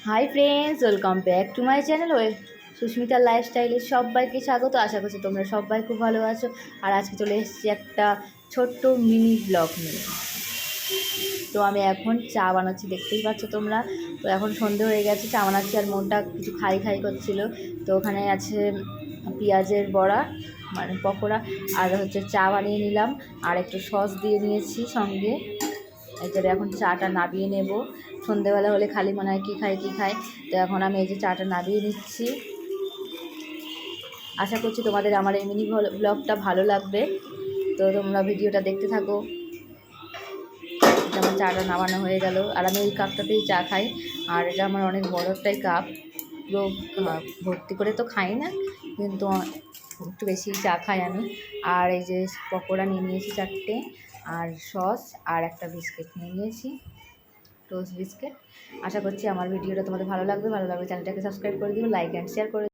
High friends, welcome back to my channel Sushmita লাইফস্টাইলে সবাইকে স্বাগত। আশা করছি তোমরা সবাই খুব ভালো আছো। আর আজকে চলে এসেছি একটা ছোট্ট মিনি ব্লগ নিয়ে। তো আমি এখন চা বানাচ্ছি, দেখতেই পাচ্ছ তোমরা। তো এখন সন্ধে হয়ে গেছে, চা বানাচ্ছি আর মনটা কিছু খাই খাই করছিল। তো ওখানে আছে পেঁয়াজের বড়া, মানে পকোড়া, আর হচ্ছে চা বানিয়ে নিলাম আর একটু সস দিয়ে নিয়েছি সঙ্গে। এবারে এখন চাটা নাবিয়ে নেব। সন্ধেবেলা হলে খালি মনে হয় কী খাই। তো এখন আমি এই যে চাটা নাবিয়ে নিচ্ছি। আশা করছি তোমাদের আমার এই মিনি ব্লগটা ভালো লাগবে। তো তোমরা ভিডিওটা দেখতে থাকো। আমার চাটা নামানো হয়ে গেল আর আমি এই কাপটাতেই চা খাই। আর এটা আমার অনেক বড় একটাই কাপ, পুরো ভর্তি করে তো খাই না, কিন্তু একটু বেশি চা খাই আমি। আর এই যে পকোড়া নিয়ে নিয়েছি 4টে, আর সস আর একটা বিস্কিট নিয়ে নিয়েছি, টোস্ট বিস্কিট। আশা করছি আমার ভিডিওটা তোমাদের ভালো লাগবে। চ্যানেলটাকে সাবস্ক্রাইব করে দিও, লাইক অ্যান্ড শেয়ার করে